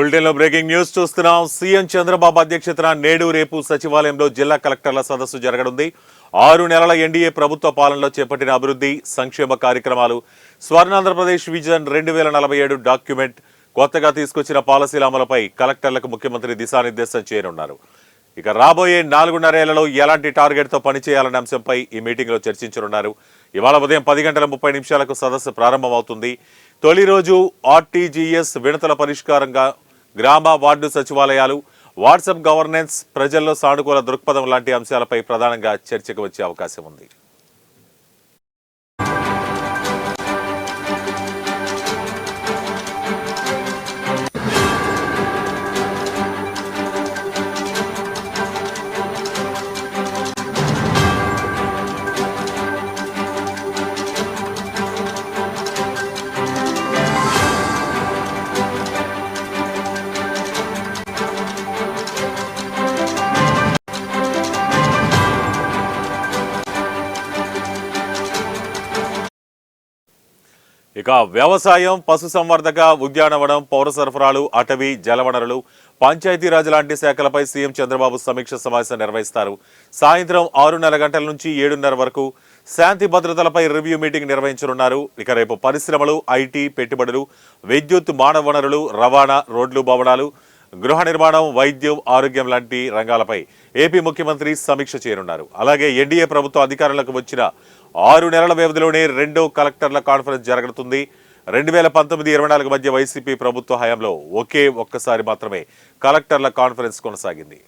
Bulletin లో breaking news చూస్తున్నాం. CM Chandrababu అధ్యక్షతన నేడు రేపు సచివాలయంలో జిల్లా కలెక్టర్ల సదస్సు జరగనుంది. 6 నెలల ఎన్డీఏ ప్రభుత్వ పాలనలో చేపట్టిన అభివృద్ధి సంక్షేమ కార్యక్రమాలు, స్వర్ణాంధ్రప్రదేశ్ విజన్ 2047 డాక్యుమెంట్, కొత్తగా తీసుకొచ్చిన పాలసీల అమలుపై కలెక్టర్లకు ముఖ్యమంత్రి దిశానిర్దేశం చేయనున్నారు. ఇక రాబోయే 4.5 ఏళ్లలో ఎలాంటి టార్గెట్తో పనిచేయాలనే అంశంపై ఈ మీటింగ్లో చర్చించనున్నారు. ఇవాళ ఉదయం 10:30 సదస్సు ప్రారంభమవుతుంది. తొలి రోజు ఆర్టీజీఎస్ వినతుల పరిష్కారంగా గ్రామ వార్డు సచివాలయాలు, వాట్సాప్ గవర్నెన్స్, ప్రజల్లో సానుకూల దృక్పథం లాంటి అంశాలపై ప్రధానంగా చర్చకు వచ్చే అవకాశం ఉంది. ఇక వ్యవసాయం, పశుసంవర్ధక, ఉద్యానవనం, పౌర సరఫరాలు, అటవీ, జలవనరులు, పంచాయతీరాజ్ లాంటి శాఖలపై సీఎం చంద్రబాబు సమీక్ష సమావేశం నిర్వహిస్తారు. సాయంత్రం 6:30 గంటల నుంచి 7:30 వరకు శాంతి భద్రతలపై రివ్యూ మీటింగ్ నిర్వహించనున్నారు. ఇక రేపు పరిశ్రమలు, ఐటీ, పెట్టుబడులు, విద్యుత్, మానవ వనరులు, రవాణా, రోడ్లు, భవనాలు, గృహ నిర్మాణం, వైద్యం, ఆరోగ్యం లాంటి రంగాలపై ఏపీ ముఖ్యమంత్రి సమీక్ష చేయనున్నారు. అలాగే ఎన్డీఏ ప్రభుత్వం అధికారంలోకి వచ్చిన 6 నెలల వ్యవధిలోనే రెండో కలెక్టర్ల కాన్ఫరెన్స్ జరగనుంది. 2019-24 మధ్య వైసీపీ ప్రభుత్వ హయాంలో ఒక్కసారి మాత్రమే కలెక్టర్ల కాన్ఫరెన్స్ కొనసాగింది.